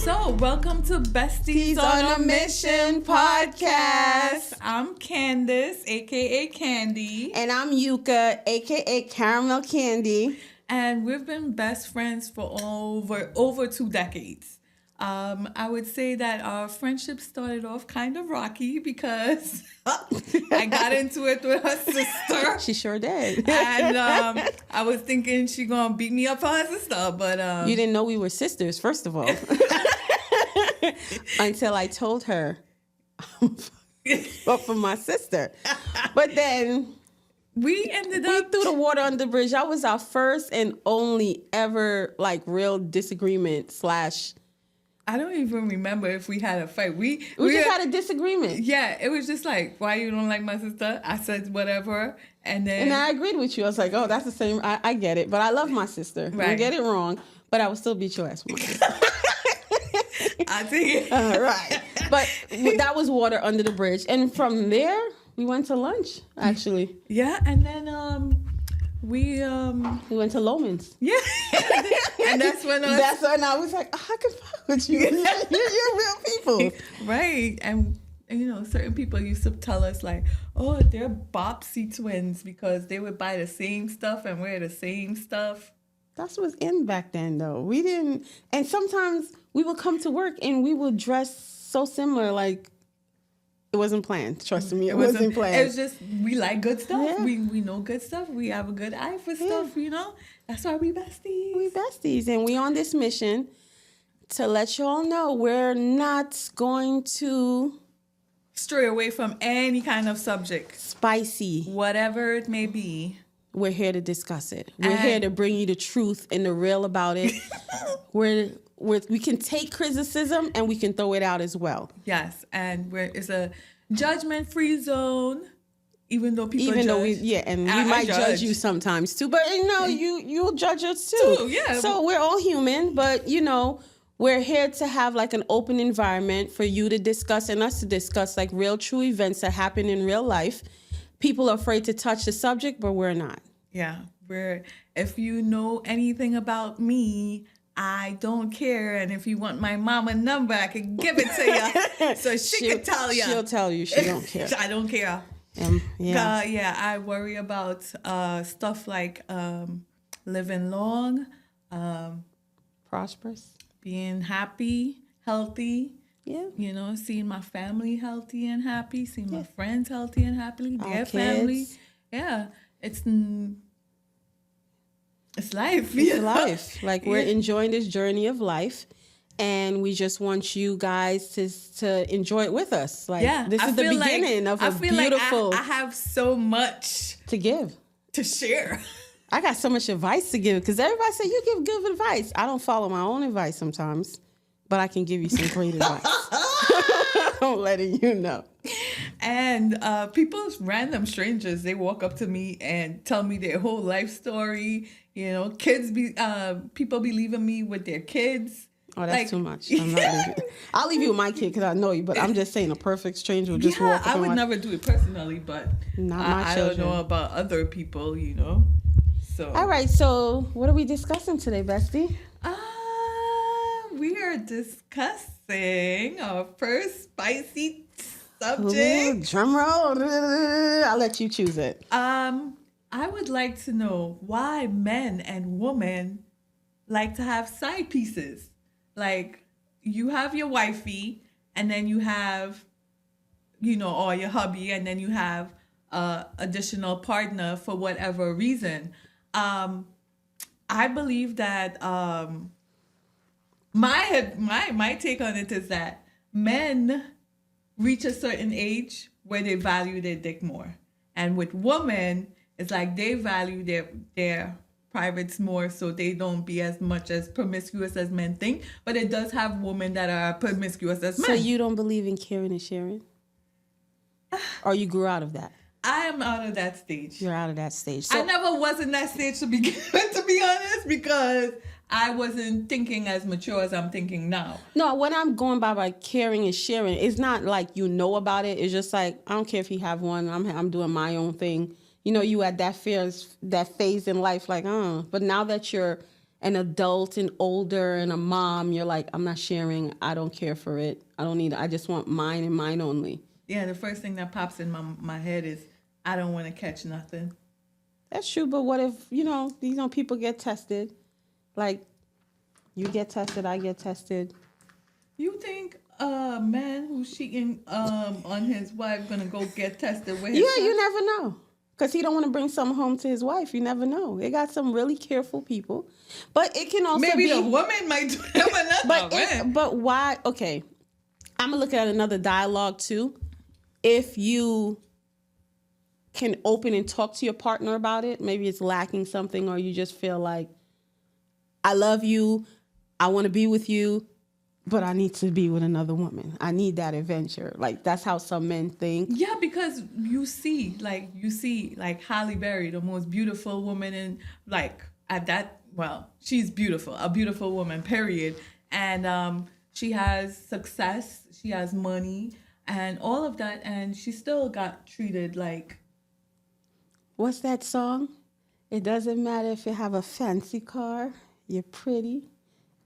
So, welcome to Besties on a Mission podcast. I'm Candace, aka Candy. And I'm Yuka, aka Caramel Candy. And we've been best friends for over 2 decades. I would say that our friendship started off kind of rocky because I got into it with her sister. She sure did. And I was thinking she gonna beat me up for her sister, but you didn't know we were sisters, first of all. Until I told her for my sister. But then we threw the water under the bridge. That was our first and only ever real disagreement / I don't even remember if we had a fight. We just had a disagreement. Yeah, it was just like, why you don't like my sister? I said whatever, and I agreed with you. I was like, oh, that's the same. I get it, but I love my sister. Right. Don't get it wrong, but I would still beat your ass for my sister. I think right. But that was water under the bridge, and from there we went to lunch. Actually, yeah, and then we went to Loman's. Yeah, and that's when I was like, I can fuck with you. You're real people, right? And certain people used to tell us like, oh, they're Bopsy twins because they would buy the same stuff and wear the same stuff. That's what's in back then, though. We didn't, and sometimes we would come to work and we would dress so similar, like it wasn't planned. Trust me, it wasn't planned. It was just we like good stuff. Yeah. We know good stuff. We have a good eye for stuff. That's why we besties. We besties, and we on this mission to let you all know we're not going to stray away from any kind of subject, spicy, whatever it may be. We're here to discuss it. We're here to bring you the truth and the real about it. We can take criticism and we can throw it out as well. Yes, and it's a judgment-free zone, even though people judge. We might judge you sometimes too. But you'll judge us too. Yeah. So we're all human, but we're here to have an open environment for you to discuss and us to discuss real true events that happen in real life. People are afraid to touch the subject, but we're not. Yeah, if you know anything about me, I don't care. And if you want my mama number, I can give it to you. So she can tell you. She'll tell you she don't care. I don't care. I worry about stuff like living long, prosperous, being happy, healthy. Yeah. Seeing my family healthy and happy, seeing my friends healthy and happy, their family. Yeah. It's life. It's life. We're enjoying this journey of life, and we just want you guys to enjoy it with us. This is the beginning of a beautiful. I have so much to give, to share. I got so much advice to give because everybody say you give good advice. I don't follow my own advice sometimes, but I can give you some great advice. I'm letting you know. And random strangers, they walk up to me and tell me their whole life story. People be leaving me with their kids. Oh, that's too much. I'm not leaving. I'll leave you with my kid because I know you, but I'm just saying a perfect stranger will just walk up. I would never do it personally, but I don't know about other people, So. All right, so what are we discussing today, Bestie? We are discussing our first spicy subject. Ooh, drum roll. I'll let you choose it. I would like to know why men and women like to have side pieces. You have your wifey, and then you have, or your hubby, and then you have additional partner for whatever reason. I believe that my take on it is that men reach a certain age where they value their dick more, and with women, it's they value their privates more, so they don't be as much as promiscuous as men think. But it does have women that are promiscuous as men. So you don't believe in caring and sharing, or you grew out of that? I am out of that stage. You're out of that stage. So, I never was in that stage to begin with, to be honest, because I wasn't thinking as mature as I'm thinking now. No, when I'm going by caring and sharing, it's not about it. It's just I don't care if you have one. I'm doing my own thing. You at that phase in life, but now that you're an adult and older and a mom, you're like, I'm not sharing. I don't care for it. I don't need it. I just want mine and mine only. Yeah, the first thing that pops in my head is I don't want to catch nothing. That's true, but what if, people get tested? Like, you get tested, I get tested. You think a man who's cheating on his wife gonna go get tested with his Yeah, son? you never know. Because he don't want to bring something home to his wife. You never know. They got some really careful people. But it can also Maybe the woman might do that, but not the man. But why? Okay, I'm going to look at another dialogue, too. If you can open and talk to your partner about it, maybe it's lacking something, or you just feel like, I love you, I want to be with you, but I need to be with another woman. I need that adventure. Like, that's how some men think. Yeah, because you see Halle Berry, the most beautiful woman in, like, at that, well, she's beautiful, a beautiful woman, period. And she has success, she has money, and all of that, and she still got treated like... What's that song? It doesn't matter if you have a fancy car, you're pretty,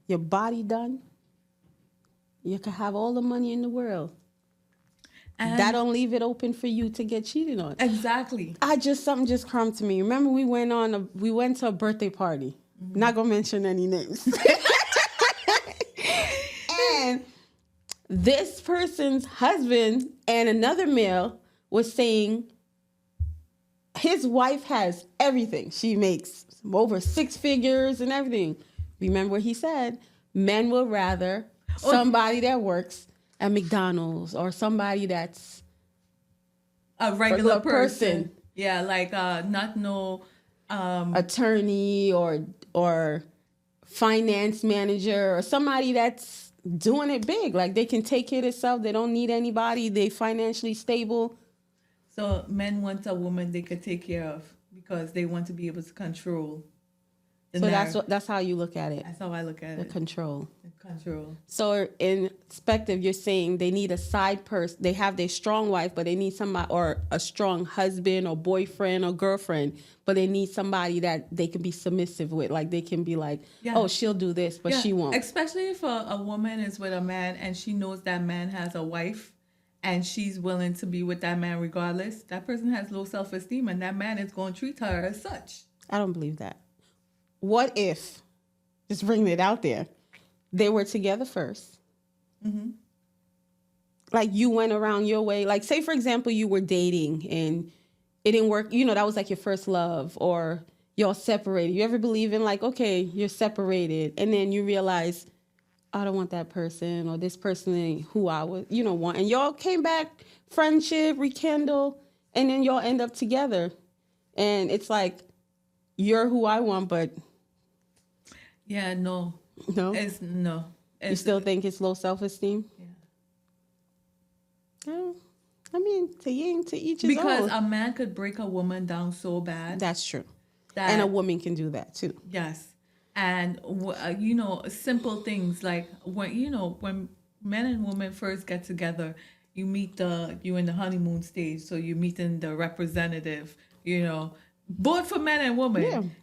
your body done. You can have all the money in the world. And that don't leave it open for you to get cheated on. Exactly. Something just crumbed to me. Remember we went to a birthday party. Mm-hmm. Not gonna mention any names. And this person's husband and another male was saying his wife has everything. She makes over 6 figures and everything. Remember what he said? Men will rather somebody that works at McDonald's or somebody that's a regular person. Yeah, like not no attorney or finance manager or somebody that's doing it big. Like they can take care of themselves. They don't need anybody. They financially stable. So men want a woman they could take care of because they want to be able to control. So that's how you look at it. That's how I look at it. The control. So in perspective, you're saying they need a side person. They have their strong wife, but they need somebody or a strong husband or boyfriend or girlfriend, but they need somebody that they can be submissive with. Like they can be like, oh, she'll do this, but she won't. Especially if a woman is with a man and she knows that man has a wife and she's willing to be with that man regardless. That person has low self-esteem and that man is going to treat her as such. I don't believe that. What if, just bringing it out there, they were together first? Mm-hmm. Like you went around your way. Like say, for example, you were dating and it didn't work. That was like your first love or y'all separated. You ever believe in like, okay, you're separated. And then you realize, I don't want that person or this person ain't who I was, want. And y'all came back, friendship, rekindle, and then y'all end up together. And it's like, you're who I want, but... Yeah, no. No? No. You still think it's low self-esteem? Yeah. I mean, to each his own. Because a man could break a woman down so bad. That's true. And a woman can do that too. Yes. And, simple things like when men and women first get together, you in the honeymoon stage. So you meeting the representative, both for men and women,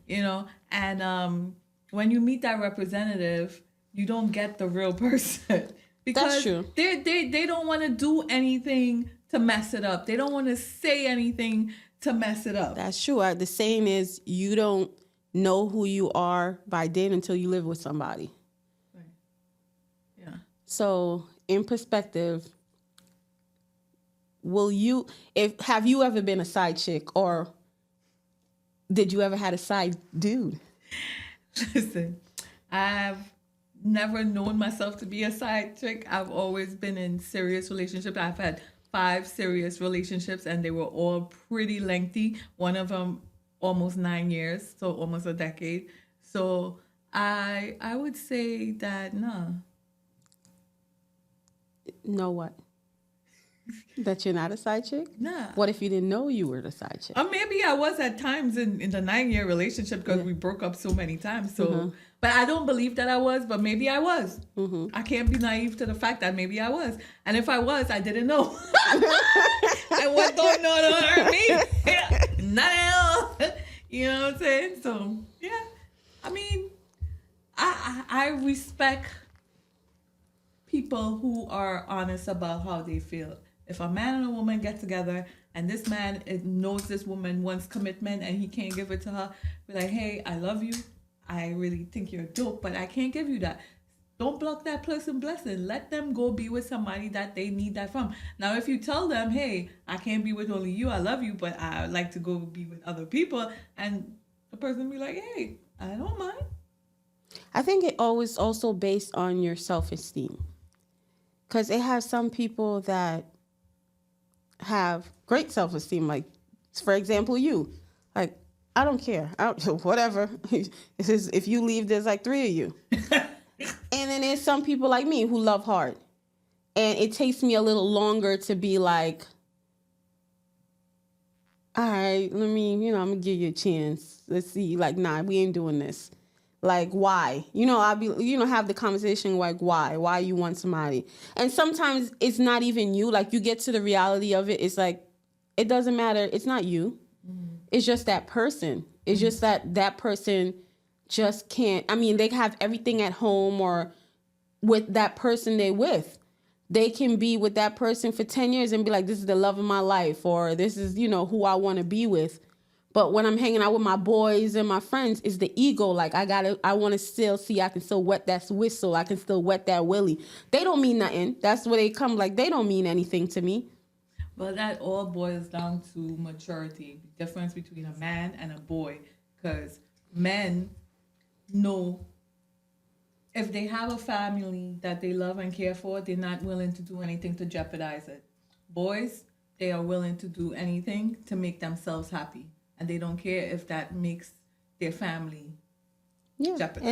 and when you meet that representative, you don't get the real person because they don't want to do anything to mess it up. They don't want to say anything to mess it up. That's true. The saying is you don't know who you are by then until you live with somebody. Right. Yeah. So in perspective, have you ever been a side chick or did you ever had a side dude? Listen, I've never known myself to be a side chick. I've always been in serious relationships. I've had 5 serious relationships and they were all pretty lengthy. One of them almost 9 years, so almost a decade. So I would say that no. No what? That you're not a side chick? Nah. What if you didn't know you were the side chick? Maybe I was at times in the 9-year relationship because we broke up so many times. So, but I don't believe that I was, but maybe I was. Mm-hmm. I can't be naive to the fact that maybe I was. And if I was, I didn't know. And what don't know don't hurt me. Not at all. You know what I'm saying? So, yeah. I mean, I respect people who are honest about how they feel. If a man and a woman get together and this man knows this woman wants commitment and he can't give it to her, be like, hey, I love you. I really think you're dope, but I can't give you that. Don't block that person blessing. Let them go be with somebody that they need that from. Now, if you tell them, hey, I can't be with only you, I love you, but I like to go be with other people, and the person be like, hey, I don't mind. I think it always also based on your self-esteem. Because it has some people that have great self-esteem. Like, for example, you. Like, I don't care. Whatever. If you leave, there's like 3 of you. And then there's some people like me who love hard. And it takes me a little longer to be like, all right, I'm going to give you a chance. Let's see. Like, nah, we ain't doing this. Like, why? I'll be, have the conversation like, why you want somebody? And sometimes it's not even you. Like, you get to the reality of it. It's like, it doesn't matter. It's not you. It's just that person. It's just that person just can't. I mean, they have everything at home or with that person they with. They can be with that person for 10 years and be like, this is the love of my life, or this is, who I want to be with. But when I'm hanging out with my boys and my friends, it's the ego. Like, I want to still see, I can still wet that whistle. I can still wet that willy. They don't mean nothing. That's where they come. Like, they don't mean anything to me. Well, that all boils down to maturity. The difference between a man and a boy. Because men know if they have a family that they love and care for, they're not willing to do anything to jeopardize it. Boys, they are willing to do anything to make themselves happy. And they don't care if that makes their family jeopardized.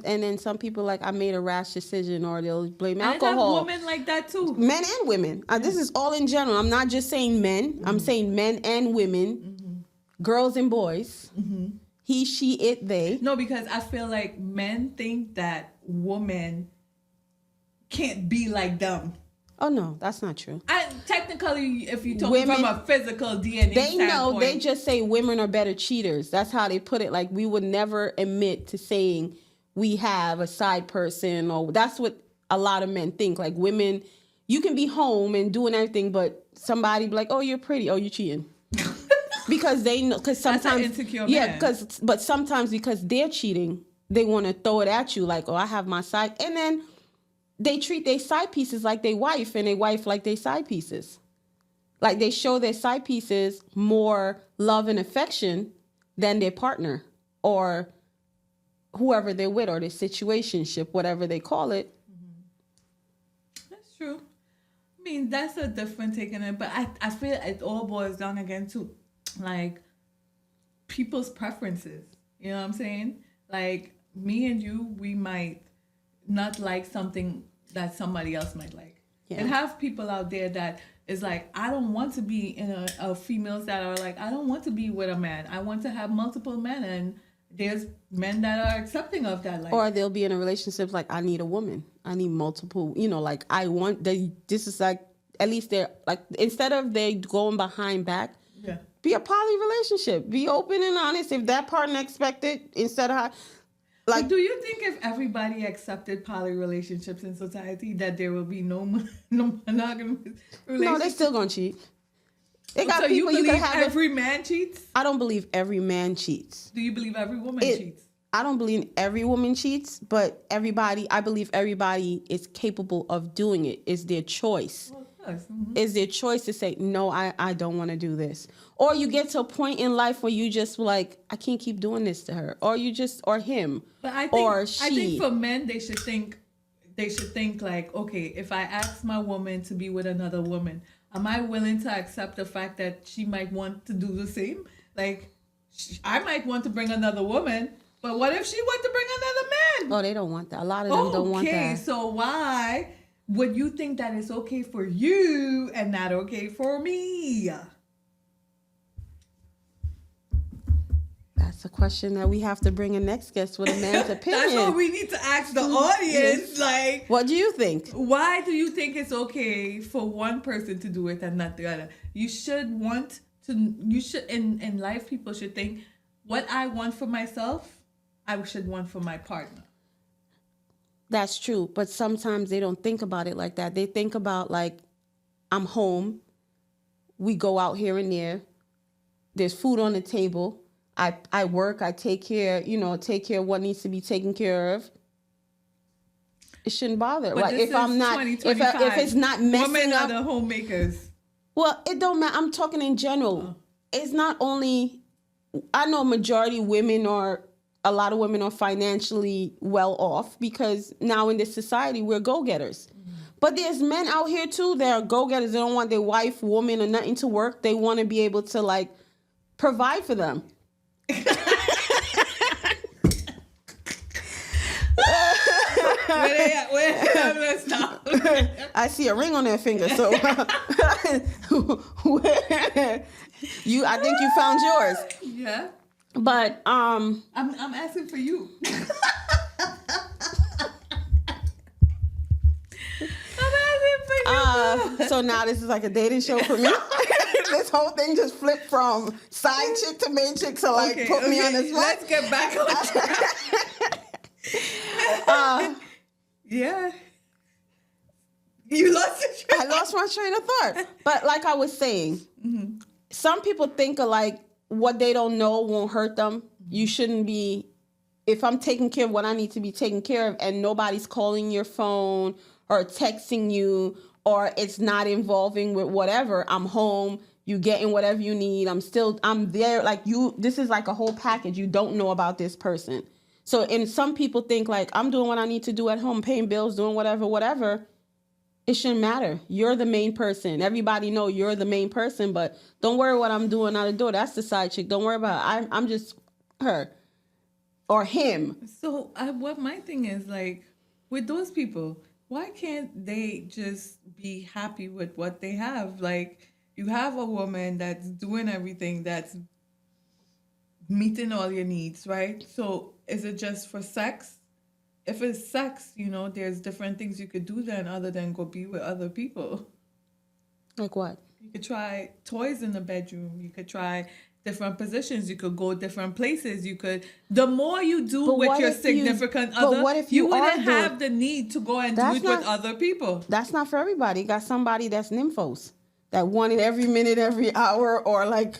And then some people like, I made a rash decision, or they'll blame and alcohol. And women like that too. Men and women. This is all in general. I'm not just saying men. Mm-hmm. I'm saying men and women, girls and boys. Mm-hmm. He, she, it, they. No, because I feel like men think that women can't be like them. Oh, no, that's not true. And technically, if you talk from a physical DNA they standpoint, know, they just say women are better cheaters. That's how they put it. Like, we would never admit to saying we have a side person, or that's what a lot of men think. Like, women, you can be home and doing everything, but somebody be like, oh, you're pretty. Oh, you're cheating. Because they know, because sometimes, that's an insecure man. but sometimes because they're cheating, they want to throw it at you like, oh, I have my side. And then they treat their side pieces like their wife, and their wife like their side pieces. Like, they show their side pieces more love and affection than their partner or whoever they're with, or their situationship, whatever they call it. That's true. I mean, that's a different take on it, but I feel it all boils down again to, like, people's preferences. You know what I'm saying? Like, me and you, we might not like something that somebody else might like. Yeah. And have people out there that is like, I don't want to be in a females that are like, I don't want to be with a man. I want to have multiple men. And there's men that are accepting of that. Like, or they'll be in a relationship like, I need a woman. I need multiple, like, I want, this is like, at least they're like, instead of they going behind back, be a poly relationship. Be open and honest. If that partner expected, instead of like, but do you think if everybody accepted poly relationships in society, that there will be no monogamous relationships? No, they're still gonna cheat. They got so people you believe can have every man cheats? I don't believe every man cheats. Do you believe every woman cheats? I don't believe every woman cheats, but I believe everybody is capable of doing it. It's their choice. Well, it's their choice to say, no, I don't want to do this. Or you get to a point in life where you just like, I can't keep doing this to her. Or you just, or him, but I think, or she. I think for men, they should think like, okay, if I ask my woman to be with another woman, am I willing to accept the fact that she might want to do the same? Like, I might want to bring another woman, but what if she want to bring another man? Oh, they don't want that. A lot of them don't want that. Okay, so why would you think that it's okay for you and not okay for me? That's a question that we have to bring a next guest with a man's opinion. That's what we need to ask the audience. Like, what do you think? Why do you think it's okay for one person to do it and not the other? You should in life, people should think, what I want for myself, I should want for my partner. That's true. But sometimes they don't think about it like that. They think about like, I'm home. We go out here and there. There's food on the table. I work. I take care, take care of what needs to be taken care of. It shouldn't bother. But Like this if I'm is not, if it's not messing women up. are the homemakers. Well, it don't matter. I'm talking in general. It's not only. I know majority women are. A lot of women are financially well off because now in this society we're go-getters. But there's men out here too that are go-getters. They don't want their wife, woman, or nothing to work. They want to be able to like provide for them. Where they at? Let's stop. I see a ring on their finger, so I think you found yours. Yeah. But I'm asking for you. So now this is like a dating show for me. This whole thing just flipped from side chick to main chick. So like, put me on this one. Let's get back on track. Yeah. You lost your train. I lost my train of thought. But like I was saying, some people think of like what they don't know won't hurt them. You shouldn't be. If I'm taking care of what I need to be taken care of, and nobody's calling your phone or texting you, or it's not involving with whatever, I'm home, you getting whatever you need, I'm there, like this is like a whole package. You don't know about this person. So, and some people think like, I'm doing what I need to do at home, paying bills, doing whatever. It shouldn't matter. You're the main person. Everybody know you're the main person, but don't worry what I'm doing out the door. That's the side chick. Don't worry about it. I'm just her or him. So what my thing is like, with those people, why can't they just be happy with what they have? Like, you have a woman that's doing everything, that's meeting all your needs, right? So is it just for sex? If it's sex, there's different things you could do then other than go be with other people. Like what? You could try toys in the bedroom. You could try different positions. You could go different places. The more you do with your significant other, what if you wouldn't have the need to go and do it with other people. That's not for everybody. You got somebody that's nymphos that want it every minute, every hour, or like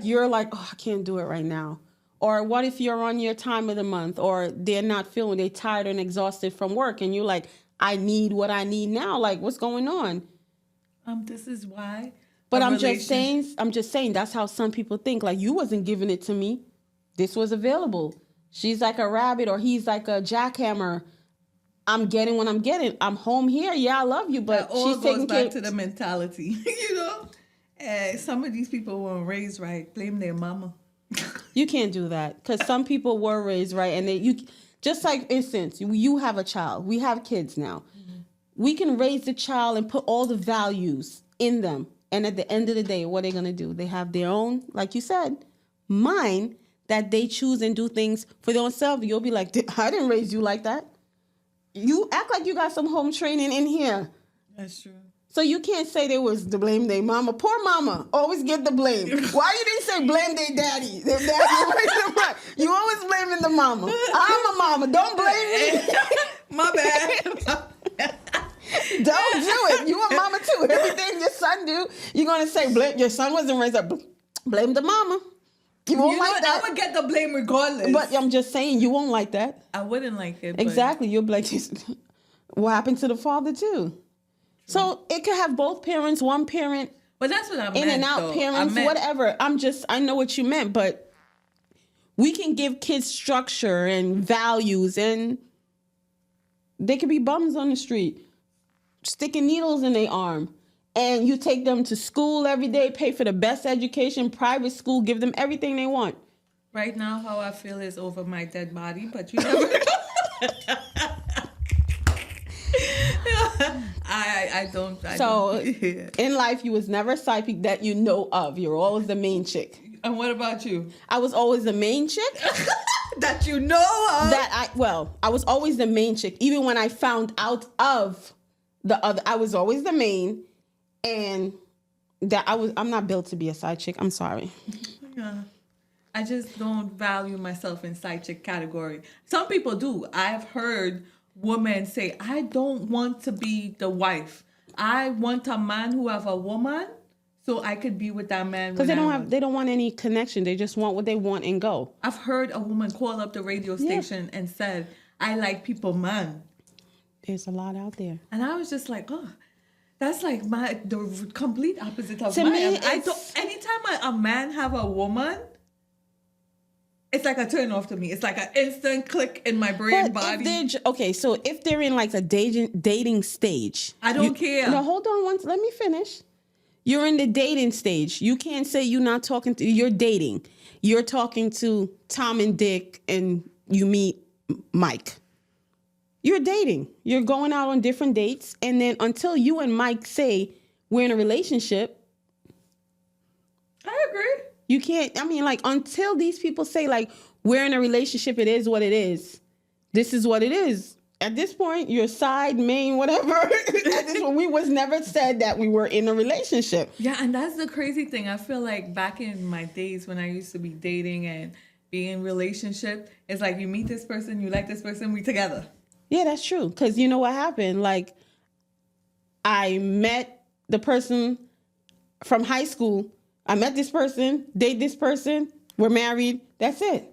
you're like, oh, I can't do it right now. Or what if you're on your time of the month, or they're not feeling, they're tired and exhausted from work, and you're like, I need what I need now. Like, what's going on? This is why. But I'm just saying that's how some people think. Like, you wasn't giving it to me. This was available. She's like a rabbit, or he's like a jackhammer. I'm getting what I'm getting. I'm home here. Yeah, I love you, but she's taking care. Back to the mentality, some of these people weren't raised right. Blame their mama. You can't do that, because some people were raised right, and you just like, instance, you have a child. We have kids now. Mm-hmm. We can raise the child and put all the values in them, and at the end of the day, what are they gonna do? They have their own, like you said, mind that they choose and do things for their own self. You'll be like, I didn't raise you like that. You act like you got some home training in here. That's true. So you can't say they was to blame their mama. Poor mama always get the blame. Why you didn't say blame their daddy? Their daddy you always blaming the mama. I'm a mama. Don't blame me. My bad. Don't do it. You a mama too. Everything your son do, you're gonna say blame. Your son wasn't raised up. Blame the mama. You won't like that. I would get the blame regardless. But I'm just saying, you won't like that. I wouldn't like it. Exactly. You'll be like, what happened to the father too? So it could have both parents, one parent. But that's what I meant. In and out parents, whatever. I know what you meant, but we can give kids structure and values, and they could be bums on the street, sticking needles in their arm. And you take them to school every day, pay for the best education, private school, give them everything they want. Right now, how I feel is over my dead body, but you never know. I don't. In life, you was never a side piece that you know of. You're always the main chick. And what about you? I was always the main chick. That you know of? I was always the main chick. Even when I found out of the other, I was always the main. And I'm not built to be a side chick. I'm sorry. Yeah. I just don't value myself in side chick category. Some people do. I've heard women say, I don't want to be the wife. I want a man who have a woman so I could be with that man Because when I want. they don't want any connection. They just want what they want and go. I've heard a woman call up the radio station and said, I like people man. There's a lot out there. And I was just like, oh, that's like the complete opposite of To mine. me, I don't, anytime a man have a woman, it's like a turn off to me. It's like an instant click in my brain body. Okay, so if they're in like a dating stage, I don't care. No, hold on once. Let me finish. You're in the dating stage. You can't say you're not talking to. You're dating. You're talking to Tom and Dick, and you meet Mike. You're dating. You're going out on different dates, and then until you and Mike say we're in a relationship, I agree. you can't. I mean, like until these people say like we're in a relationship, it is what it is. This is what it is. At this point, your side, main, whatever. At this point, we was never said that we were in a relationship. Yeah, and that's the crazy thing. I feel like back in my days when I used to be dating and being in relationship, it's like you meet this person, you like this person, we together. Yeah, that's true. Because you know what happened? Like, I met the person from high school. I met this person, date this person, we're married. That's it.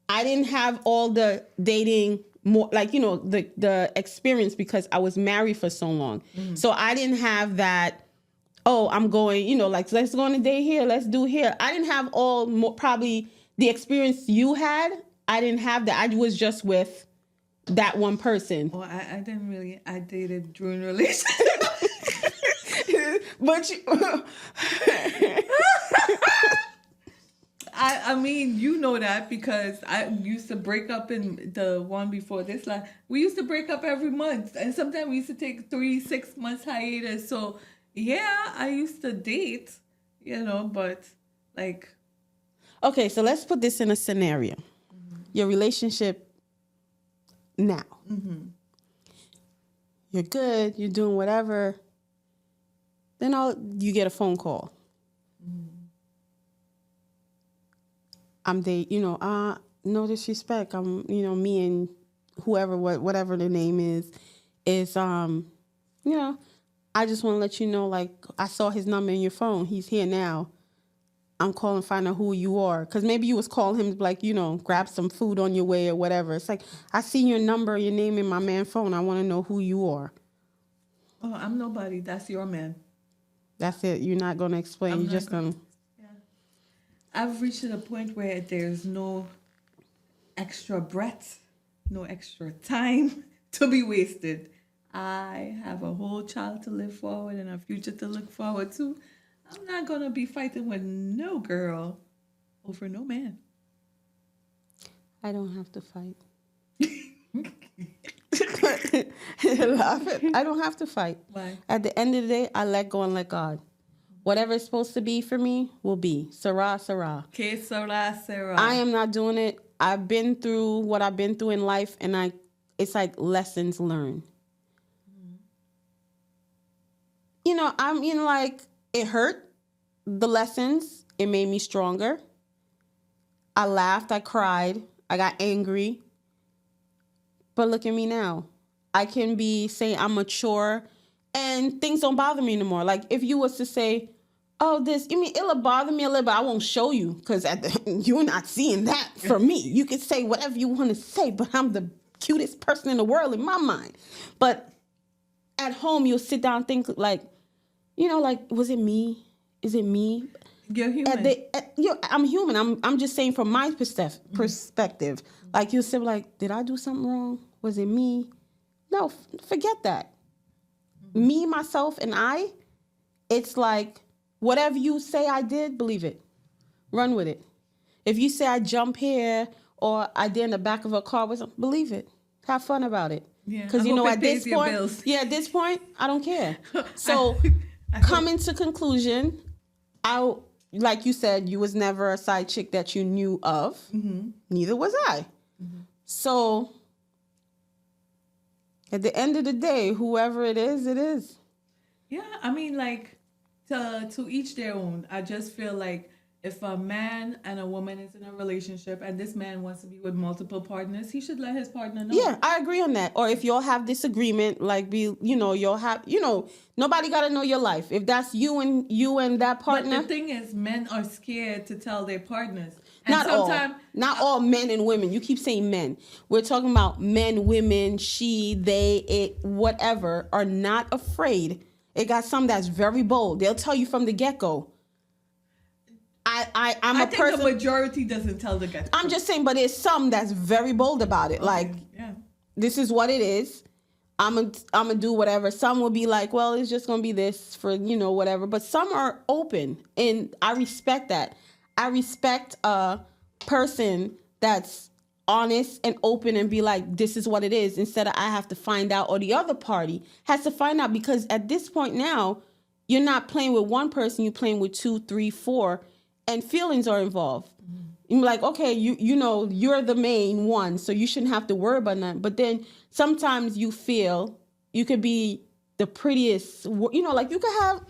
I didn't have all the dating, more like, you know, the experience because I was married for so long. Mm-hmm. So I didn't have that, oh, I'm going, you know, like, let's go on a date here, let's do here. I didn't have probably the experience you had. I didn't have that. I was just with that one person. Well, I didn't really, I dated during relationship. But I mean, you know that because I used to break up in the one before this. Like, we used to break up every month, and sometimes we used to take 3-6 months hiatus. So yeah, I used to date, you know, but like. Okay, so let's put this in a scenario. Mm-hmm. Your relationship now. Mm-hmm. You're good. You're doing whatever. Then you get a phone call. Mm-hmm. No disrespect. Me and whoever, whatever the name is, I just want to let you know, like, I saw his number in your phone. He's here now. I'm calling to find out who you are. Because maybe you was calling him, like, grab some food on your way or whatever. It's like, I see your number, your name in my man's phone. I want to know who you are. Oh, I'm nobody. That's your man. That's it. You're not going to explain. You're just going to... I've reached a point where there's no extra breath, no extra time to be wasted. I have a whole child to live forward and a future to look forward to. I'm not going to be fighting with no girl over no man. I don't have to fight. I don't have to fight. Why? At the end of the day, I let go and let God. Whatever it's supposed to be for me will be. Sarah, Sarah. Que sera, Sarah. I am not doing it. I've been through what I've been through in life, and it's like lessons learned. Mm-hmm. It hurt, the lessons. It made me stronger. I laughed, I cried, I got angry. But look at me now. I can be saying I'm mature, and things don't bother me anymore. Like, if you was to say, oh, it'll bother me a little bit. I won't show you because you're not seeing that from me. You can say whatever you want to say, but I'm the cutest person in the world in my mind. But at home, you'll sit down and think like, was it me? Is it me? You're human. I'm human. I'm just saying from my perspective. Mm-hmm. Like, you'll say like, did I do something wrong? Was it me? No, forget that. Mm-hmm. Me, myself, and I, it's like, whatever you say I did, believe it. Run with it. If you say I jump here or I did in the back of a car with something, believe it. Have fun about it. Yeah. Because at this point, I don't care. So coming to conclusion, like you said, you was never a side chick that you knew of. Mm-hmm. Neither was I. Mm-hmm. So at the end of the day, whoever it is, it is. Yeah, I mean, like, to each their own. I just feel like if a man and a woman is in a relationship and this man wants to be with multiple partners, he should let his partner know. Yeah, I agree on that. Or if y'all have disagreement, like you'll have, nobody got to know your life. If that's you and that But partner. the thing is, men are scared to tell their partners. And Not all men and women. You keep saying men. We're talking about men, women, she, they, it, whatever, are not afraid. It got some that's very bold. They'll tell you from the get-go. I'm I a think person. the majority doesn't tell the guy. I'm just saying, but there's some that's very bold about it. Okay, Like, yeah. this is what it is. I'm gonna do whatever. Some will be like, well, it's just gonna be this for whatever. But some are open, and I respect that. I respect a person that's honest and open and be like, this is what it is, instead of I have to find out, or the other party has to find out, because at this point now, you're not playing with one person, you're playing with 2, 3, 4, and feelings are involved. You're like, okay, you're the main one, so you shouldn't have to worry about that. But then sometimes you feel you could be the prettiest, like you could have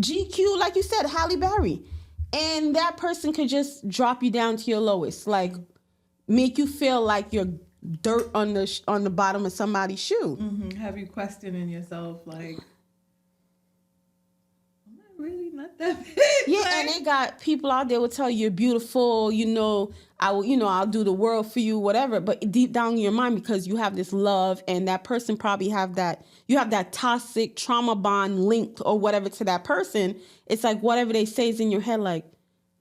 GQ, like you said, Halle Berry, and that person could just drop you down to your lowest, like make you feel like you're dirt on the bottom of somebody's shoe. Mm-hmm. Have you questioning yourself, like, am I really not that big? Yeah, Like, and they got people out there will tell you you're beautiful, I'll do the world for you, whatever. But deep down in your mind, because you have this love, and that person probably you have that toxic trauma bond linked or whatever to that person. It's like whatever they say is in your head, like,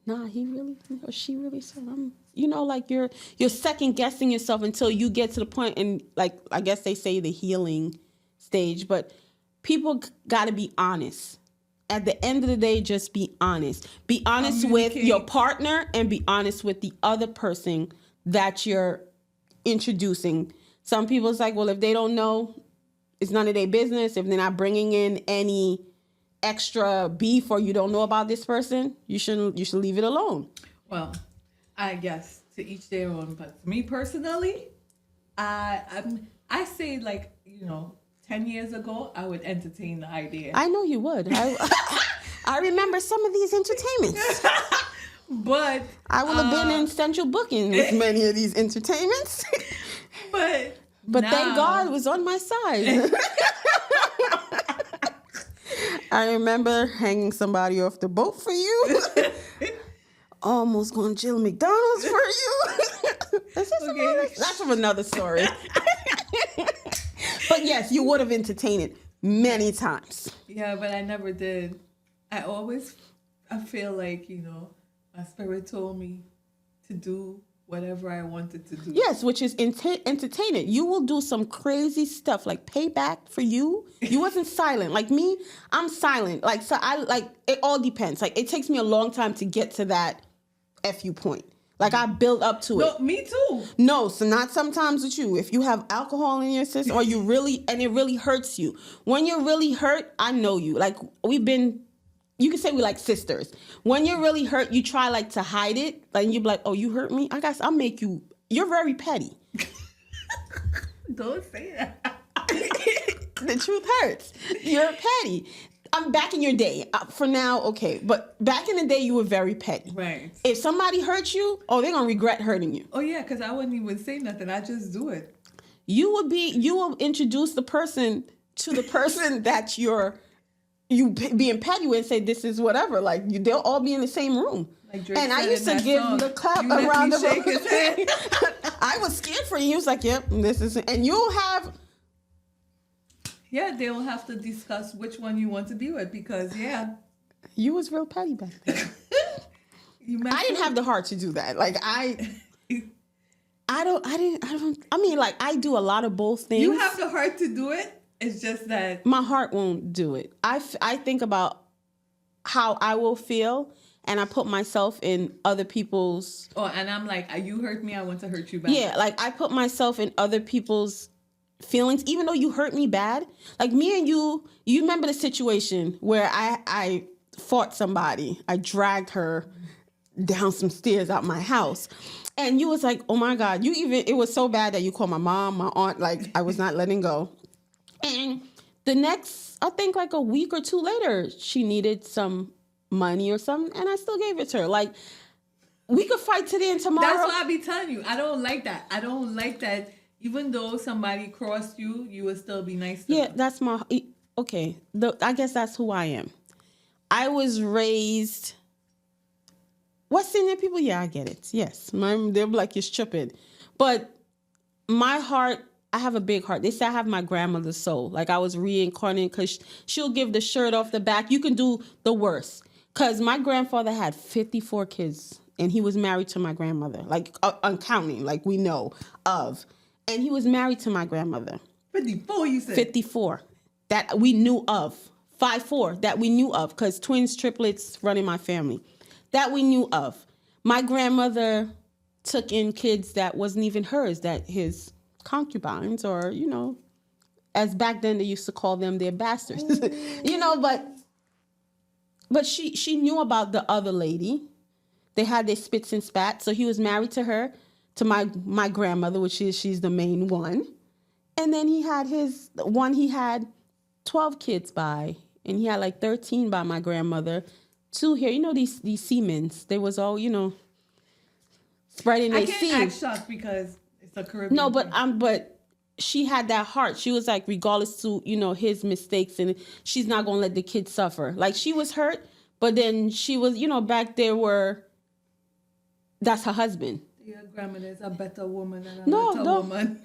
nah, he really or she really said I'm. Like you're second guessing yourself until you get to the point, and like I guess they say the healing stage. But people got to be honest. At the end of the day, just be honest. Be honest with your partner, and be honest with the other person that you're introducing. Some people, it's like, well, if they don't know, it's none of their business. If they're not bringing in any extra beef, or you don't know about this person, you should leave it alone. Well, I guess to each their own. But me personally, I say, like, 10 years ago, I would entertain the idea. I know you would. I remember some of these entertainments. But I would have been in central booking with many of these entertainments. But now, thank God it was on my side. I remember hanging somebody off the boat for you. Almost going to Jill McDonald's for you. That's from another story. But yes, you would have entertained it many times. Yeah, but I never did. I feel like, my spirit told me to do whatever I wanted to do. Yes, which is entertain it. You will do some crazy stuff, like payback for you. You wasn't silent. Like me, I'm silent. Like, so it all depends. Like, it takes me a long time to get to that FU point. Like, I build up to it. No, me too. No, so not sometimes with you. If you have alcohol in your system, or you really, and it really hurts you. When you're really hurt, I know you. Like, you can say we like sisters. When you're really hurt, you try like to hide it. Like, you be like, oh, you hurt me? I guess I'll make you. You're very petty. Don't say that. The truth hurts. You're petty. I'm back in your day. For now, okay. But back in the day, you were very petty. Right. If somebody hurts you, they're going to regret hurting you. Oh, yeah, because I wouldn't even say nothing. I just do it. You will introduce the person to the person that you being petty with, and say, this is whatever. Like, they'll all be in the same room. Like Drake and I said used in to that give song, the clap "You let around me the shake his head." I was scared for you. He was like, yep, this is, and you'll have. Yeah, they will have to discuss which one you want to be with, because, yeah. You was real petty back then. I didn't have the heart to do that. Like, I mean, like, I do a lot of both things. You have the heart to do it. It's just that my heart won't do it. I think about how I will feel, and I put myself in other people's. Oh, and I'm like, you hurt me, I want to hurt you back. Yeah, like, I put myself in other people's feelings, even though you hurt me bad. Like, me and you remember the situation where I fought somebody. I dragged her down some stairs out my house. And you was like, oh my God, it was so bad that you called my mom, my aunt, like, I was not letting go. And the next, I think like a week or two later, she needed some money or something, and I still gave it to her. Like, we could fight today and tomorrow. That's what I be telling you. I don't like that. I don't like that. Even though somebody crossed you, you would still be nice to them. That's my, okay. I guess that's who I am. I was raised, West Indian people, yeah, I get it. Yes. They're like, you're stupid. But my heart, I have a big heart. They say I have my grandmother's soul. Like, I was reincarnated because she'll give the shirt off the back. You can do the worst. Because my grandfather had 54 kids, and he was married to my grandmother. Like, uncounting, like we know of. And he was married to my grandmother. 54, you said? 54 that we knew of. 54 that we knew of, because twins, triplets run in my family. That we knew of. My grandmother took in kids that wasn't even hers, that his concubines, or, as back then they used to call them their bastards. But she knew about the other lady. They had their spits and spats. So he was married to her, to my grandmother, she's the main one. And then he had he had 12 kids by, and he had like 13 by my grandmother. 2 here, these Siemens, they was all, spreading their seed. I can't act shocked because it's a Caribbean. No, but she had that heart. She was like, regardless to, his mistakes, and she's not going to let the kids suffer. Like, she was hurt, but then she was, back there that's her husband. Your grandmother is a better woman than a better woman.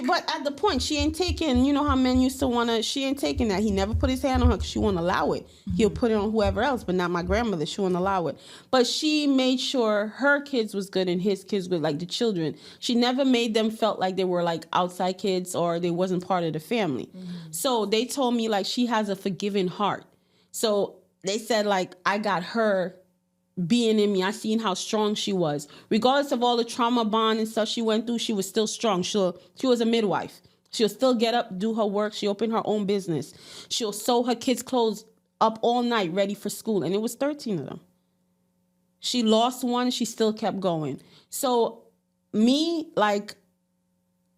But at the point, she ain't taking, how men used to want to, she ain't taking that. He never put his hand on her because she wouldn't allow it. Mm-hmm. He'll put it on whoever else, but not my grandmother. She wouldn't allow it. But she made sure her kids was good and his kids were like the children. She never made them felt like they were like outside kids or they wasn't part of the family. Mm-hmm. So they told me like she has a forgiving heart. So they said like I got her being in me. I seen how strong she was. Regardless of all the trauma bond and stuff she went through, she was still strong. She was a midwife. She'll still get up, do her work. She opened her own business. She'll sew her kids' clothes up all night, ready for school. And it was 13 of them. She lost one. She still kept going. So me, like,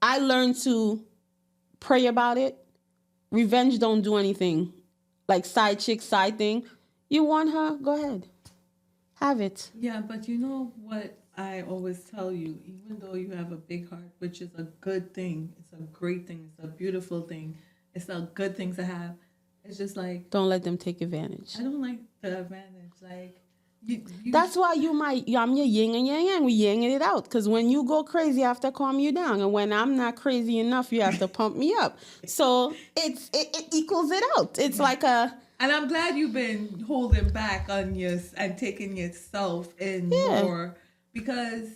I learned to pray about it. Revenge don't do anything. Like side chick, side thing. You want her? Go ahead. Have it. Yeah, but you know what I always tell you, even though you have a big heart, which is a good thing, it's a great thing, it's a beautiful thing, it's a good thing to have. It's just like, don't let them take advantage. I don't like the advantage. Like, you that's why I'm your yin and yang. We yanging it out. Because when you go crazy, I have to calm you down. And when I'm not crazy enough, you have to pump me up. So it equals it out. It's like a... And I'm glad you've been holding back on and taking yourself in more, because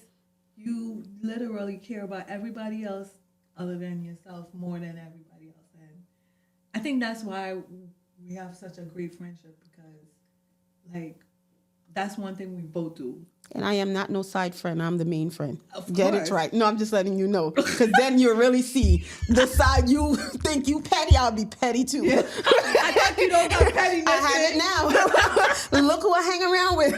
you literally care about everybody else other than yourself more than everybody else. And I think that's why we have such a great friendship, because like that's one thing we both do. And I am not no side friend. I'm the main friend. Of Get course. it right. No, I'm just letting you know. Because then you'll really see the side you think you petty, I'll be petty too. Yeah. I thought you don't have pettiness. I have it now. Look who I hang around with.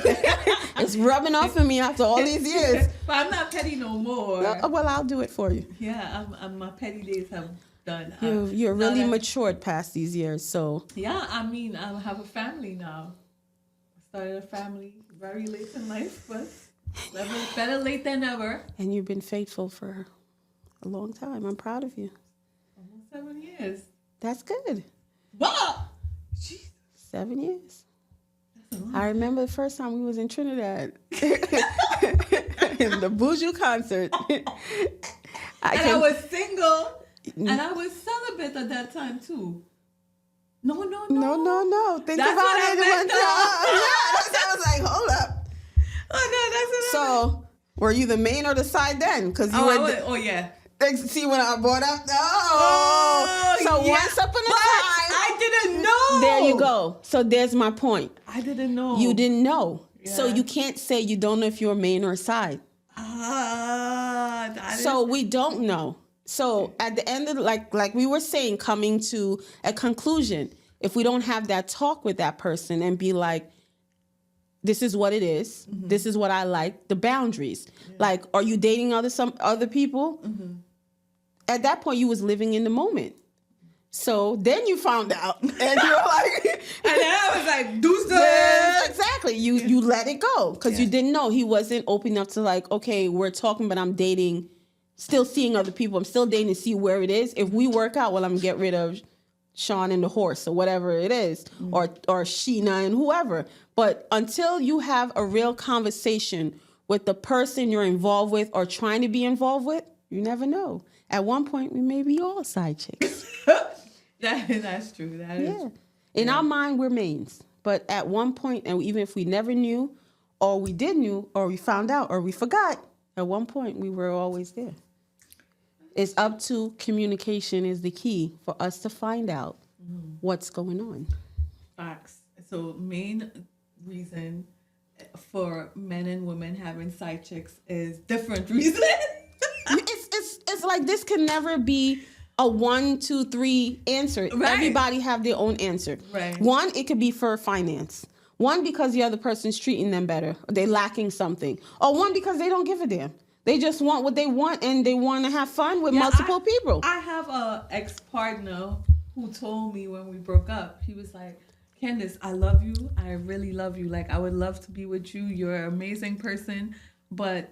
It's rubbing off of me after all these years. But I'm not petty no more. Well, I'll do it for you. Yeah, my petty days have done. You're really matured past these years, so. Yeah, I mean, I have a family now. I started a family very late in life, but better late than never. And you've been faithful for a long time. I'm proud of you. Almost 7 years. That's good. What? Jeez. 7 years. That's a lot. I remember the first time we was in Trinidad. In the Buju concert. I was single. And I was celibate at that time too. No. Think That's about what I it meant, one time. Yeah, I was like, hold up. Oh no, that's what So, were you the main or the side then? Because you were. Oh yeah. See when I brought up. Oh, so yeah. once upon a But time. I didn't know. There you go. So there's my point. I didn't know. You didn't know. Yeah. So you can't say you don't know if you're main or side. So we don't know. So at the end of like we were saying, coming to a conclusion, if we don't have that talk with that person and be like, this is what it is. Mm-hmm. This is what I like. The boundaries. Yeah. Like, are you dating some other people? Mm-hmm. At that point, you was living in the moment. So then you found out, and you're like, And then I was like, deuces. yes, exactly. You let it go because you Yeah. didn't know he wasn't open enough to like, okay, we're talking, but I'm dating, still seeing other people. I'm still dating to see where it is. If we work out, well, I'm gonna get rid of Sean and the horse or whatever it is, or Sheena and whoever. But until you have a real conversation with the person you're involved with or trying to be involved with, you never know. At one point, we may be all side chicks. That's true. That is. Yeah. In our mind, we're mains. But at one point, and even if we never knew, or we did knew, or we found out, or we forgot, at one point, we were always there. It's up to communication is the key for us to find out what's going on. Facts. So main reason for men and women having side chicks is different reason. It's like this can never be a 1, 2, 3 answer. Right. Everybody have their own answer. Right. One, it could be for finance. One, because the other person's treating them better. Or they're lacking something. Or one, because they don't give a damn. They just want what they want and they want to have fun with multiple people. I have a ex-partner who told me when we broke up, he was like, Candace, I love you. I really love you. Like, I would love to be with you. You're an amazing person. But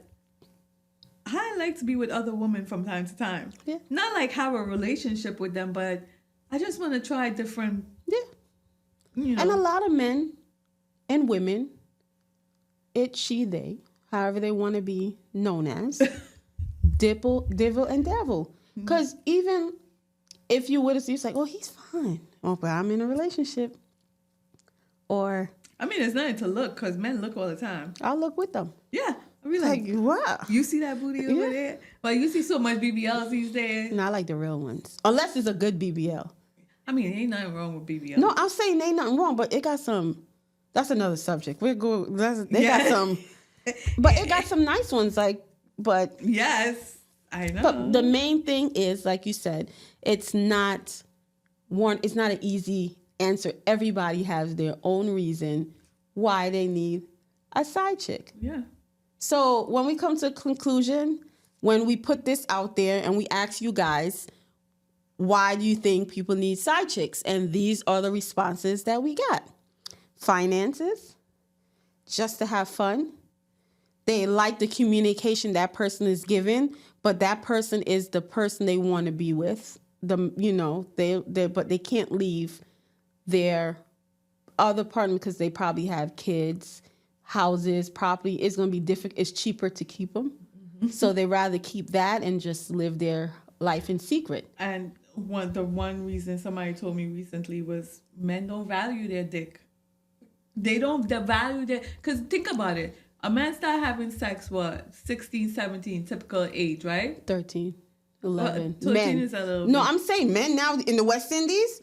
I like to be with other women from time to time. Yeah. Not like have a relationship with them, but I just want to try different, Yeah. you know. And a lot of men and women, it, she, they, however they want to be known as, divil and devil. Because even if you would have seen, it's like, oh, he's fine. Oh, but I'm in a relationship. Or I mean, it's nothing to look because men look all the time. I'll look with them. Yeah. I mean, Like, wow. you see that booty over there? Like, you see so much BBLs these days. And I like the real ones. Unless it's a good BBL. I mean, ain't nothing wrong with BBL. No, I'm saying ain't nothing wrong, but it got some, that's another subject. We're going, they got some, but it got some nice ones, like, but. Yes, I know. But the main thing is, like you said, it's not an easy answer. Everybody has their own reason why they need a side chick. Yeah. So when we come to a conclusion, when we put this out there and we ask you guys, why do you think people need side chicks? And these are the responses that we got. Finances, just to have fun. They like the communication that person is giving, but that person is the person they want to be with. But they can't leave their other partner because they probably have kids, houses, property. It's going to be difficult. It's cheaper to keep them. Mm-hmm. So they rather keep that and just live their life in secret. And the one reason somebody told me recently was men don't value their dick. They don't value their, because think about it. A man start having sex, 16, 17, typical age, right? 13, 11. 13 men. is a little No, bit. I'm saying men now in the West Indies,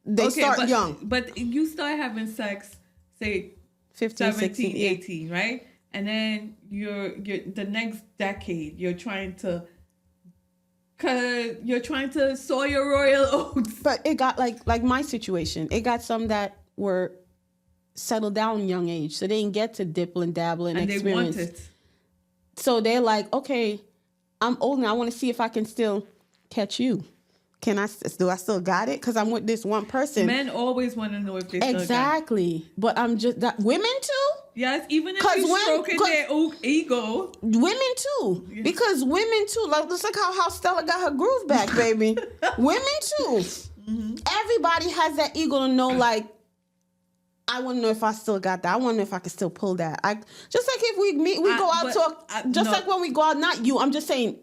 they start young. But you start having sex, say, 15, 17, 16, 18, right? And then you're the next decade, you're trying to sow your royal oats. But it got like my situation. It got some that were settled down young age, so they didn't get to dipple and dabble and experience. They want it. So they're like, okay, I'm old now. I want to see if I can still catch you. Do I still got it? Because I'm with this one person. Men always want to know if they still got it. Exactly. But I'm just that women too. Yes, even if you're stroking their ego. Women too. Yeah. Because women too. Like, let's look how Stella got her groove back, baby. Women too. Mm-hmm. Everybody has that ego to know, like, I want to know if I still got that. I want to know if I can still pull that. Just like if we meet, we go out talk. Like when we go out, not you. I'm just saying.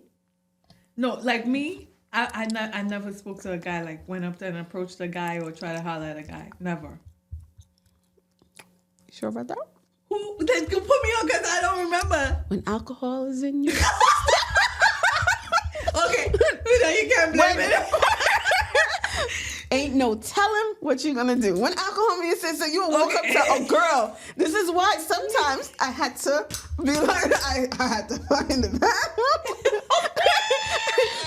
No, like me, I never spoke to a guy, like went up there and approached a guy or tried to holler at a guy. Never. You sure about that? Who? Then put me on because I don't remember. When alcohol is in you. Okay, you can't blame it. Ain't no telling what you're gonna do. When alcohol means so you walk up to a girl. This is why sometimes I had to be like, I had to find the bathroom.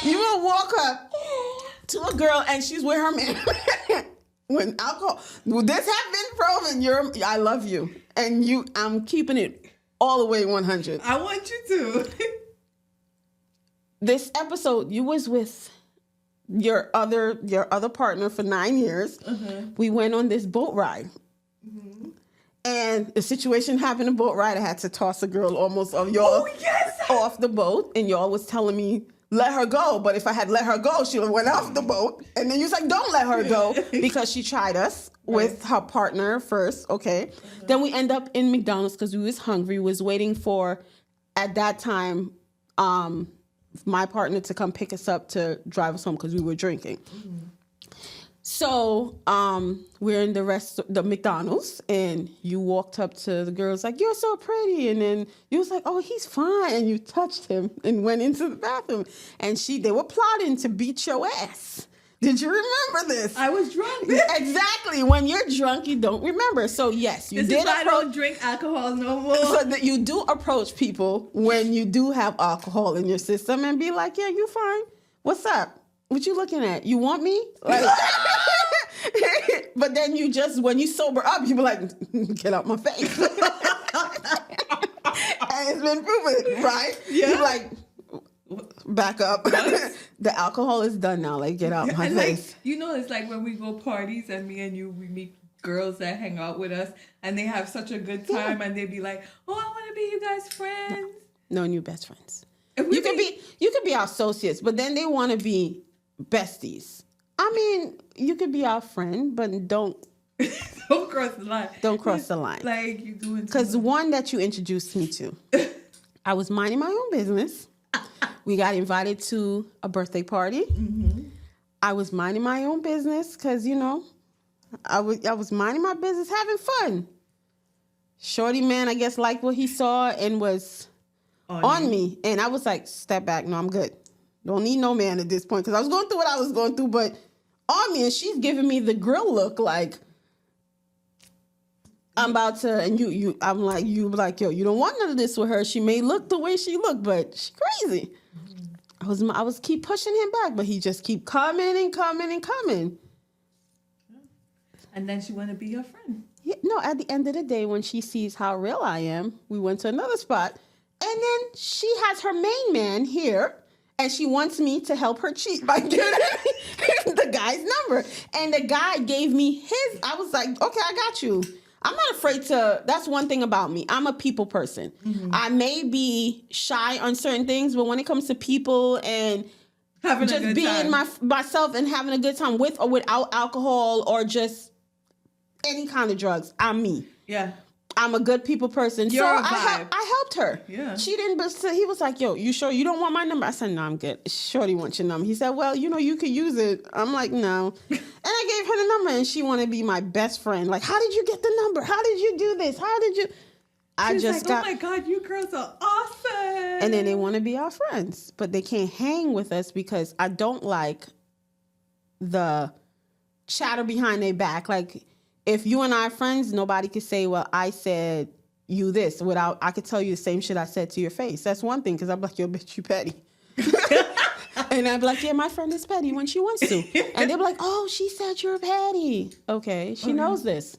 You will walk up to a girl and she's with her man. When alcohol, this has been proven. I love you, and I'm keeping it all the way 100. I want you to. This episode, you was with your other partner for 9 years. We went on this boat ride. And a situation happened in the boat ride. I had to toss a girl almost off off the boat. And y'all was telling me, let her go. But if I had let her go, she would have went off the boat. And then you was like, don't let her go. Because she tried us with her partner first. Okay. Then we end up in McDonald's because we was hungry. We was waiting for, at that time, my partner to come pick us up to drive us home because we were drinking. So we're in the McDonald's, and you walked up to the girls like, you're so pretty. And then you was like, oh, he's fine. And you touched him and went into the bathroom. And they were plotting to beat your ass. Did you remember this? I was drunk. Exactly. When you're drunk, you don't remember. So yes, you this did is why I don't drink alcohol no more. So that you do approach people when you do have alcohol in your system and be like, yeah, you fine. What's up? What you looking at? You want me? Like, but then you just, when you sober up, you be like, get out my face. And it's been proven, right? Yeah. You're like, back up. The alcohol is done now. Like, get out my face. Like, you know, it's like when we go parties and me and you, we meet girls that hang out with us and they have such a good time and they be like, oh, I want to be you guys' friends. No new best friends. You could be our associates, but then they want to be besties. I mean, you could be our friend, but don't cross the line. Don't cross the line. Like you doing. Because one that you introduced me to, I was minding my own business. We got invited to a birthday party. I was minding my own business because, you know, I was minding my business, having fun. Shorty man, I guess, liked what he saw and was on me. And I was like, step back. No, I'm good. Don't need no man at this point. Because I was going through what I was going through, but on me. And she's giving me the grill look like, I'm about to, and I'm like, you like, yo, you don't want none of this with her. She may look the way she look, but she's crazy. I was keep pushing him back, but he just keep coming and coming and coming. And then she want to be your friend. Yeah, no, at the end of the day, when she sees how real I am, we went to another spot. And then she has her main man here, and she wants me to help her cheat by giving the guy's number. And the guy gave me his. I was like, okay, I got you. I'm not afraid to, that's one thing about me. I'm a people person. I may be shy on certain things, but when it comes to people and having just being myself and having a good time with or without alcohol or just any kind of drugs, I'm me. Yeah. I'm a good people person. You're so a vibe. I helped her. Yeah. She didn't, but he was like, yo, you sure you don't want my number? I said, no, I'm good. Shorty wants your number. He said, well, you know, you could use it. I'm like, no. And I gave her the number and she wanted to be my best friend. Like, how did you get the number? How did you do this? How did you? She's like, oh my God, you girls are awesome. And then they want to be our friends, but they can't hang with us because I don't like the chatter behind their back. Like, if you and I are friends, nobody could say, well, I said you this without, I could tell you the same shit I said to your face. That's one thing, because I'm like, yo, bitch, you petty. And I'm like, yeah, my friend is petty when she wants to. And they're like, oh, she said you're petty. Okay, she knows this.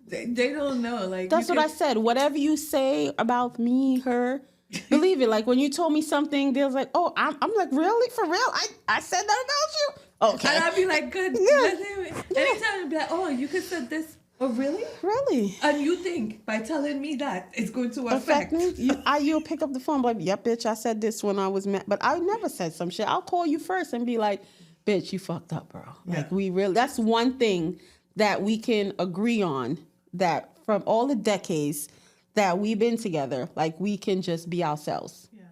They don't know. Like that's what I said. Whatever you say about me, her, believe it. Like when you told me something, they was like, oh, I'm like, really? For real? I said that about you? Okay. And I'd be like, good. Yeah. Anytime I'd be like, oh, you could say this. Oh, really? Really? And you think by telling me that it's going to affect me? You'll pick up the phone like, yep, bitch, I said this when I was mad. But I never said some shit. I'll call you first and be like, bitch, you fucked up, bro. Like that's one thing that we can agree on, that from all the decades that we've been together, like we can just be ourselves. Yeah.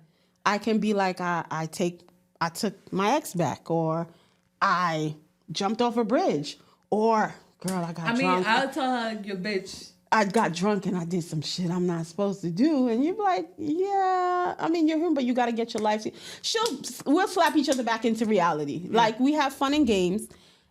I can be like, I took my ex back, or I jumped off a bridge, or girl, I got drunk. I'll tell her, your bitch. I got drunk and I did some shit I'm not supposed to do. And you're like, yeah, I mean, you're him, but you got to get your life. We'll slap each other back into reality. Yeah. Like, we have fun and games,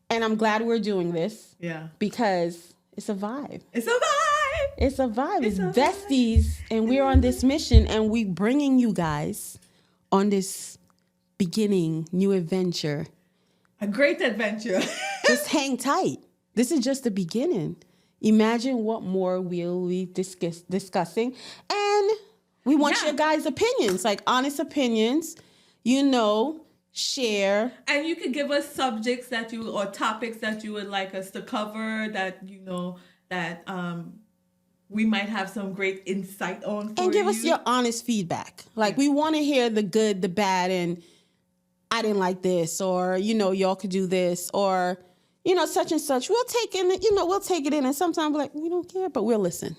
and I'm glad we're doing this. Yeah. Because it's a vibe. It's a vibe. It's a vibe. It's besties, and we're on this mission, and we bringing you guys on this beginning, new adventure. A great adventure. Just hang tight. This is just the beginning. Imagine what more we'll be discussing. And we want your guys' opinions, like honest opinions. You know, share. And you could give us subjects that you or topics that you would like us to cover that that we might have some great insight on for And give you. us your honest feedback. Like, we want to hear the good, the bad, and I didn't like this, or, y'all could do this, or, such and such. We'll take we'll take it in. And sometimes we're like, we don't care, but we'll listen.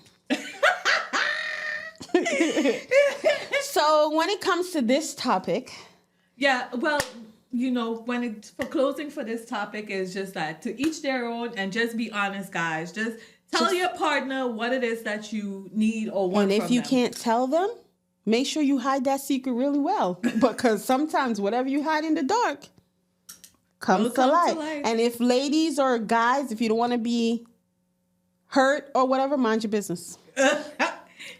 So when it comes to this topic. Yeah, well, when it's for closing for this topic is just that to each their own, and just be honest, guys. Just tell your partner what it is that you need or want. And if you can't tell them, make sure you hide that secret really well, because sometimes whatever you hide in the dark comes to light. And if ladies or guys, if you don't want to be hurt or whatever, mind your business.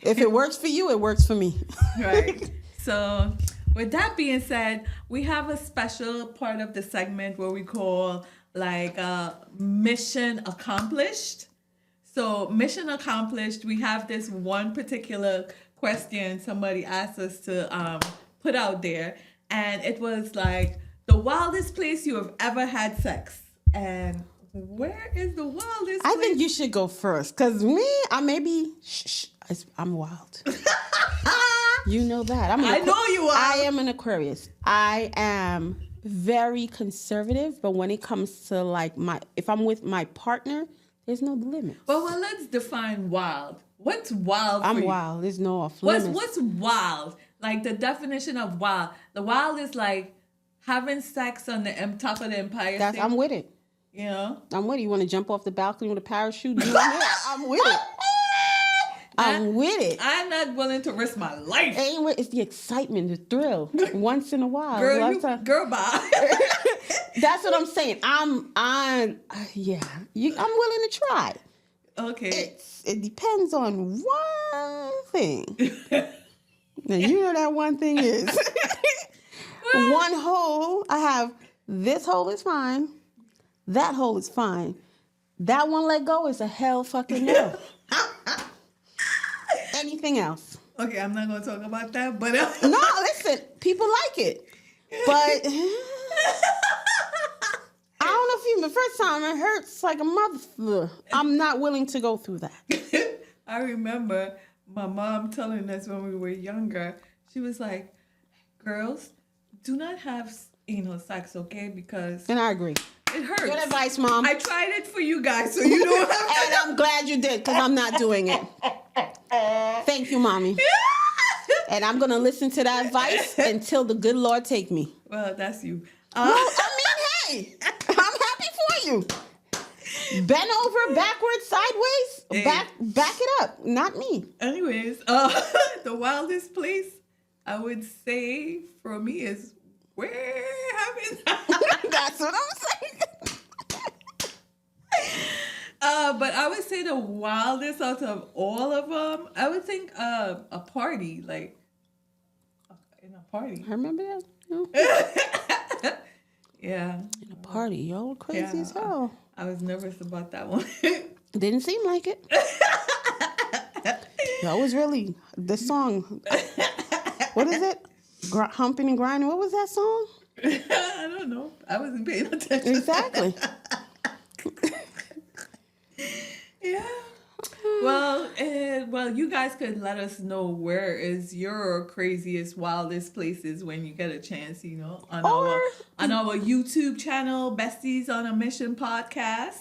If it works for you, it works for me. Right. So with that being said, we have a special part of the segment where we call mission accomplished. So mission accomplished, we have this one particular question somebody asked us to put out there. And it was like, the wildest place you have ever had sex. And where is the wildest place? I think you should go first. Because I'm wild. You know that. I know you are. I am an Aquarius. I am very conservative, but when it comes to if I'm with my partner, there's no limit. Well, let's define wild. What's wild for you? I'm wild. There's no off limits. What's wild? Like the definition of wild. The wild is like having sex on the top of the Empire State. I'm with it. I'm with it. You want to jump off the balcony with a parachute? I'm with it. I'm with it. I'm not willing to risk my life. It's the excitement, the thrill. Once in a while. Girl, bye. That's what I'm saying. I'm willing to try. Okay. It depends on one thing. Now, you know that one thing is one hole. I have this hole is fine. That hole is fine. That one let go is a hell fucking no. Anything else? Okay, I'm not going to talk about that, but... No, listen, people like it. But I don't know if you, the first time it hurts like a mother. I'm not willing to go through that. I remember my mom telling us when we were younger, she was like, girls, do not have anal sex, okay? Because... And I agree. It hurts. Good advice, Mom. I tried it for you guys, so you don't have to. And I'm glad you did, because I'm not doing it. Thank you, Mommy. And I'm going to listen to that advice until the good Lord take me. Well, that's you. Hey, I'm happy for you. Bend over, backwards, sideways. Hey. Back it up. Not me. Anyways, the wildest place I would say for me is where having... That's what I'm saying. But I would say the wildest out of all of them, I would think a party, like in a party. I remember that. No? Yeah. In a party, y'all crazy as hell. I was nervous about that one. Didn't seem like it. That was really the song. What is it? Humping and grinding. What was that song? I don't know. I wasn't paying attention. Exactly. Yeah. Well, you guys could let us know where is your craziest, wildest places when you get a chance, on our YouTube channel, Besties on a Mission Podcast.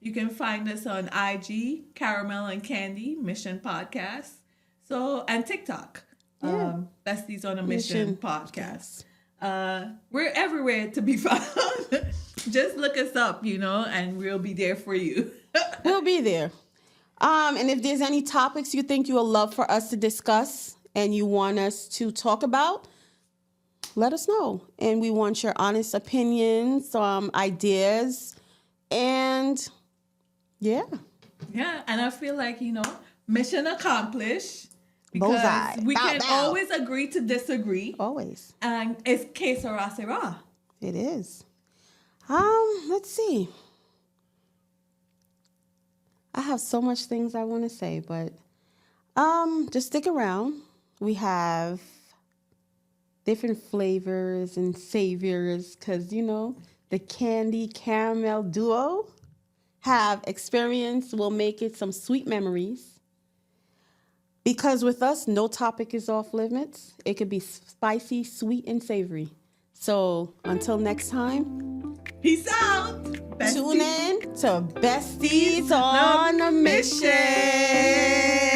You can find us on IG, Caramel and Candy Mission Podcast. So, and TikTok, Besties on a Mission Podcast. We're everywhere to be found. Just look us up, and we'll be there for you. We'll be there. And if there's any topics you think you would love for us to discuss and you want us to talk about, let us know. And we want your honest opinions, ideas, and yeah. Yeah, and I feel like, mission accomplished. Because Bullseye. we can always agree to disagree. Always. And it's que sera, sera. It is. Let's see. I have so much things I want to say, but just stick around. We have different flavors and saviors, because, the candy caramel duo have experience will make it some sweet memories. Because with us, no topic is off limits. It could be spicy, sweet, and savory. So until next time, Peace out. Besties. tune in to Besties on a Mission.